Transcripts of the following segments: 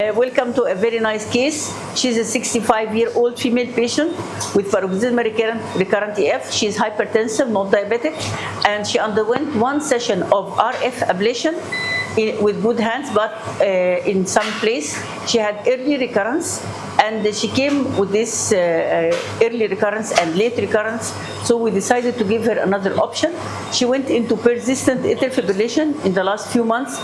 Welcome to a very nice case. She's a 65-year-old female patient with paroxysmal recurrent EF. She's hypertensive, not diabetic, and she underwent one session of RF ablation with good hands, but in some place she had early recurrence, and she came with this early recurrence and late recurrence, so we decided to give her another option. She went into persistent atrial fibrillation in the last few months.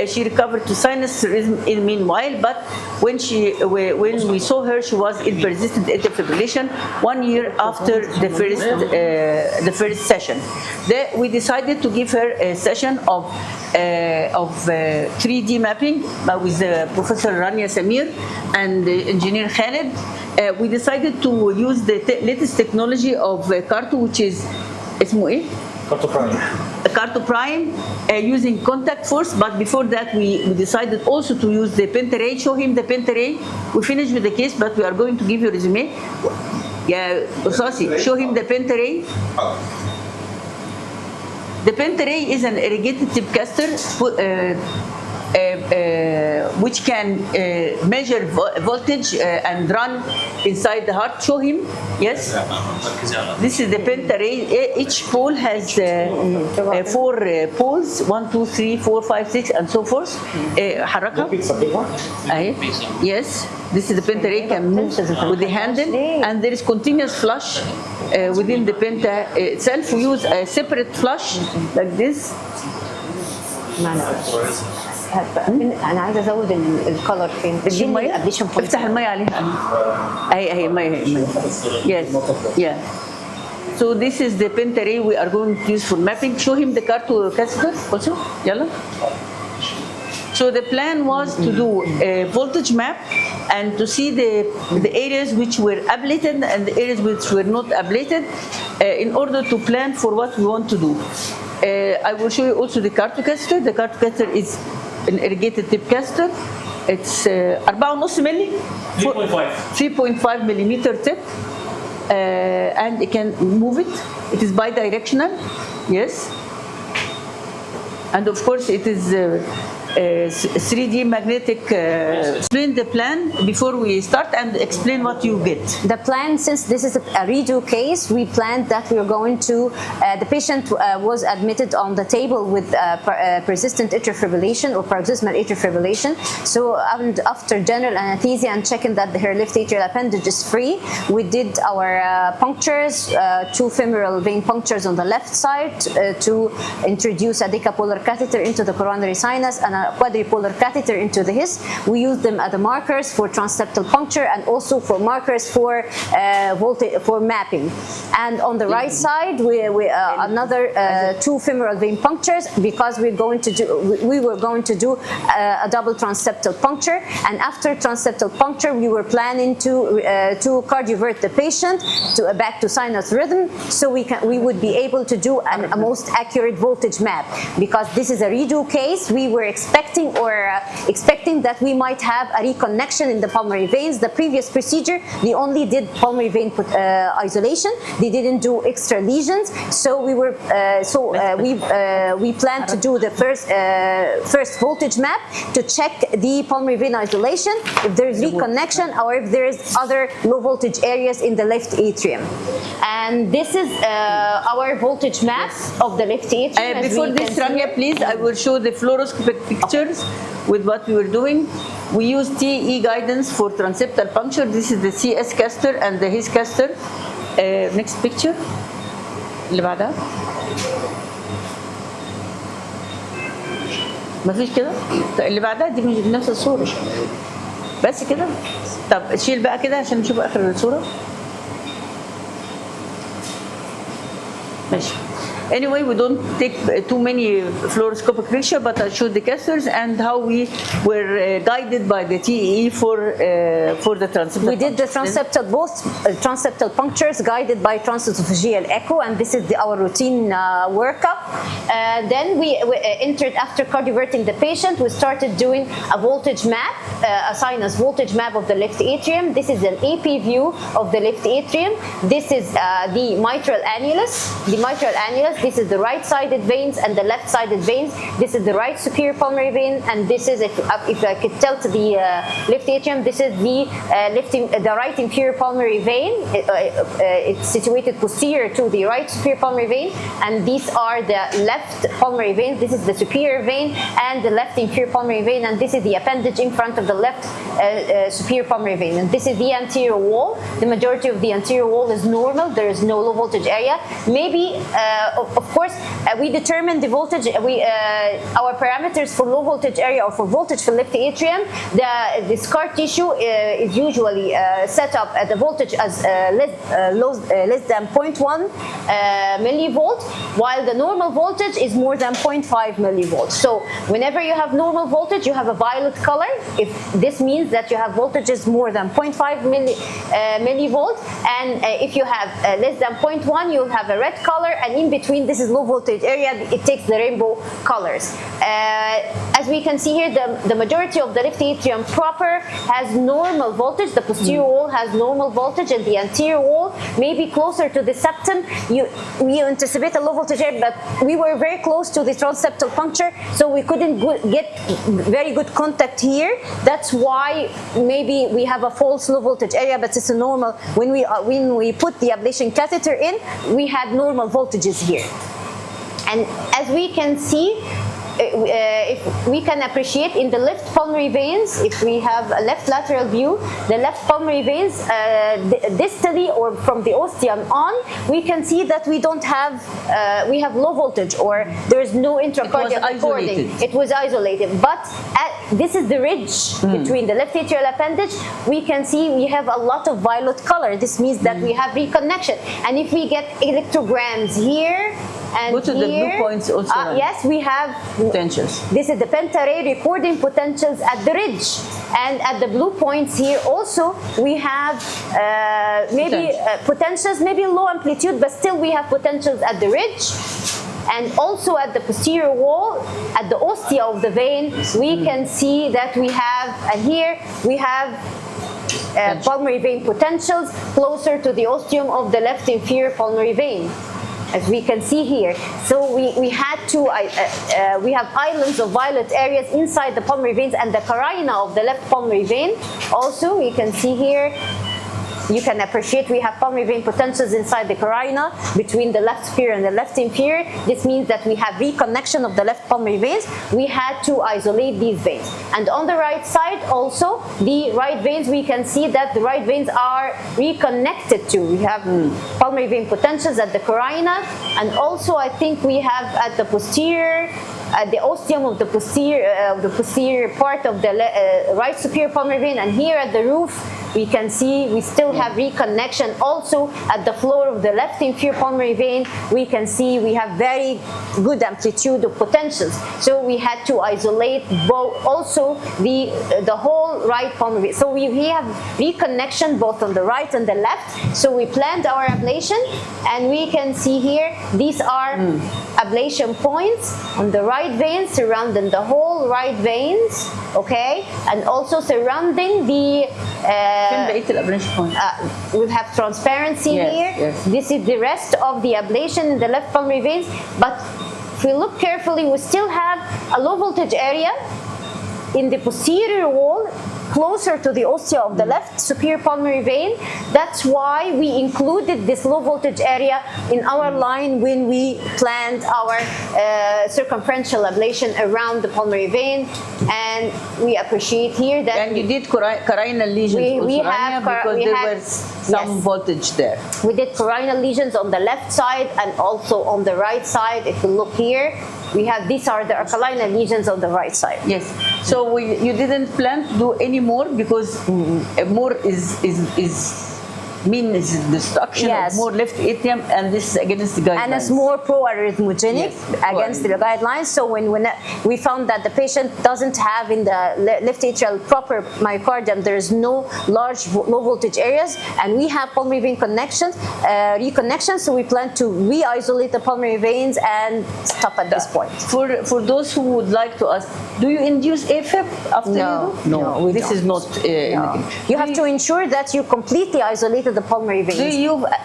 She recovered to sinus rhythm in meanwhile, but when we saw her, she was in persistent atrial fibrillation 1 year after the first session. Then we decided to give her a session of 3D mapping with Professor Rania Samir and Engineer Khaled. We decided to use the latest technology of CARTO, which is اسمه ايه؟ CARTO Prime, using contact force, but before that we decided also to use the pentaray. Show him the pentaray. We finished with the case, but we are going to give you a resume. Yeah, Usasi, show him the pentaray. The pentaray is an irrigated tip caster which can measure voltage and run inside the heart. Show him. Yes. This is the pentaray. Each pole has 4 poles. 1, 2, 3, 4, 5, 6, and so forth. حركها. Yes. This is the pentaray, can move with the handle, and there is continuous flush within the penta itself. We use a separate flush like this. انا عايزه ازود الكلر فين؟ اديني الابليشن بوينت. افتح الميه عليها اهي الميه. Yes. Yeah. So this is the pentaray we are going to use for mapping. Show him the CARTO catheter also. يلا. So the plan was to do a voltage map and to see the areas which were ablated and the areas which were not ablated in order to plan for what we want to do. I will show you also the CARTO catheter. The CARTO catheter is an irrigated tip catheter. It's 4.5 مللي 3.5 millimeter tip, and it can move it. It is bidirectional. Yes, and of course it is 3D magnetic. Explain the plan before we start and explain what you get. The plan, since this is a redo case, we planned that we are going to, the patient was admitted on the table with persistent atrial fibrillation or paroxysmal atrial fibrillation. So after general anesthesia and checking that her left atrial appendage is free, we did our punctures, 2 femoral vein punctures on the left side to introduce a decapolar catheter into the coronary sinus and a quadripolar catheter into the his. We use them as the markers for transseptal puncture and also for markers for mapping. And on the right side, we another 2 femoral vein punctures because we were going to do a double transseptal puncture. And after transseptal puncture, we were planning to cardiovert the patient back to sinus rhythm, so we would be able to do a most accurate voltage map. Because this is a redo case, we were expecting that we might have a reconnection in the pulmonary veins. The previous procedure, they only did pulmonary vein isolation. They didn't do extra lesions. So we plan to do the first voltage map to check the pulmonary vein isolation, if there is reconnection or if there is other low voltage areas in the left atrium. And this is our voltage map of the left atrium. Before this, Rania, please, I will show the fluoroscopic pictures with what we were doing. We use TE guidance for transseptal puncture. This is the CS caster and the HIS caster. Next picture. اللي بعدها. مفيش كده؟ اللي بعدها دي مش بنفس الصورة. بس كده؟ طب شيل بقى كده عشان نشوف آخر الصورة. ماشي. Anyway, we don't take too many fluoroscopic pictures, but I showed the casters and how we were guided by the TE for the transseptal. We did the both transseptal punctures guided by transesophageal echo, and this is our routine workup. Then we entered after cardioverting the patient. We started doing a voltage map, a sinus voltage map of the left atrium. This is an AP view of the left atrium. This is the mitral annulus. The mitral annulus. this is the right-sided veins and the left-sided veins. This is the right superior pulmonary vein, and this is, if I could tell to the left atrium, this is the the right inferior pulmonary vein. It's situated posterior to the right superior pulmonary vein, and these are the left pulmonary veins. This is the superior vein and the left inferior pulmonary vein, and this is the appendage in front of the left superior pulmonary vein. And this is the anterior wall. The majority of the anterior wall is normal. There is no low voltage area. Maybe, of course, we determine the voltage. Our parameters for low voltage area or for voltage for left atrium. The scar tissue is usually set up at the voltage as less than 0.1 millivolt, while the normal voltage is more than 0.5 millivolts. So whenever you have normal voltage, you have a violet color. If this means that you have voltages more than 0.5 millivolt, and if you have less than 0.1, you'll have a red color, and in between, this is low voltage area. It takes the rainbow colors. As we can see here, the majority of the left atrium proper has normal voltage. The posterior wall has normal voltage, and the anterior wall may be closer to the septum. We anticipate a low voltage area, but we were very close to the transseptal puncture, so we couldn't get very good contact here. That's why maybe we have a false low voltage area, but it's a normal. When we put the ablation catheter in, we had normal voltages here. And as we can see, if we can appreciate in the left pulmonary veins, if we have a left lateral view, the left pulmonary veins distally or from the ostium on, we can see that we don't have, we have low voltage, or there is no intracardiac recording. It was isolated. But this is the ridge between the left atrial appendage. We can see we have a lot of violet color. This means that we have reconnection. And if we get electrograms here, and go to here, the blue points also. Yes, we have potentials. This is the pentaray recording potentials at the ridge, and at the blue points here also we have maybe potentials, maybe low amplitude, but still we have potentials at the ridge. And also at the posterior wall, at the ostia of the vein, we can see that we have, and here we have pulmonary vein potentials closer to the ostium of the left inferior pulmonary vein, as we can see here. So we had to, we have islands of violet areas inside the pulmonary veins and the carina of the left pulmonary vein. Also, we can see here, you can appreciate we have pulmonary vein potentials inside the carina between the left superior and the left inferior. This means that we have reconnection of the left pulmonary veins. We had to isolate these veins. And on the right side also, the right veins, we can see that the right veins are reconnected to. We have pulmonary vein potentials at the carina, and also I think we have at the posterior, the ostium of the posterior part of the right superior pulmonary vein, and here at the roof we can see we still have reconnection. Also at the floor of the left inferior pulmonary vein, we can see we have very good amplitude of potentials. So we had to isolate both, also the whole right pulmonary vein. So we have reconnection both on the right and the left. So we planned our ablation, and we can see here these are ablation points on the right vein, surrounding the whole right veins, okay, and also surrounding the we have transparency here. Yes. This is the rest of the ablation in the left pulmonary veins, but if we look carefully, we still have a low voltage area in the posterior wall closer to the ostia of the left superior pulmonary vein. That's why we included this low voltage area in our line when we planned our circumferential ablation around the pulmonary vein. And we appreciate here that... And you did carinal lesions we have because there was some voltage there. We did carinal lesions on the left side and also on the right side. If you look here, we have, these are the carinal lesions on the right side. Yes. So you didn't plan to do any more because more means destruction of more left atrium, and this is against the guidelines. And it's more pro-arrhythmogenic against the guidelines. So when we found that the patient doesn't have in the left atrial proper myocardium, there is no large low voltage areas, and we have pulmonary vein connections, reconnection. So we plan to re-isolate the pulmonary veins and stop at this point. For those who would like to ask, do you induce AFib after No, you do? no, we this don't. is not. You have to ensure that you completely isolated dilated the pulmonary veins.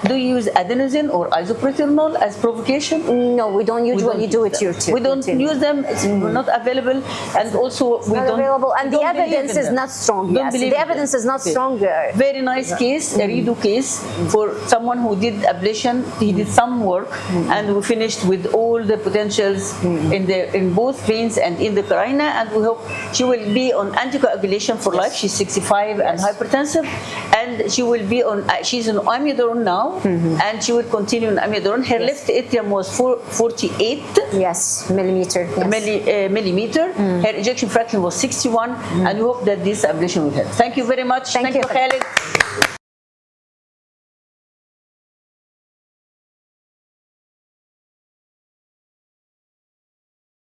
Do you use adenosine or isoproterenol as provocation? No, we don't usually do it here too. We don't use them. It's not available, and also we Not don't. available, and the don't believe evidence in is them. not strong. Don't Yes, believe the in evidence them. is not Okay. strong. Very nice case, a redo case for someone who did ablation. He did some work, and we finished with all the potentials in both veins and in the carina. And we hope she will be on anticoagulation for life. She's 65 and hypertensive, and she will be on. She's on amiodarone now, and she will continue on amiodarone. Her left atrium was 48 Yes, millimeter. Yes. millimeter. Her ejection fraction was 61, and we hope that this ablation will help. Thank you very much. Thank you. Khaled.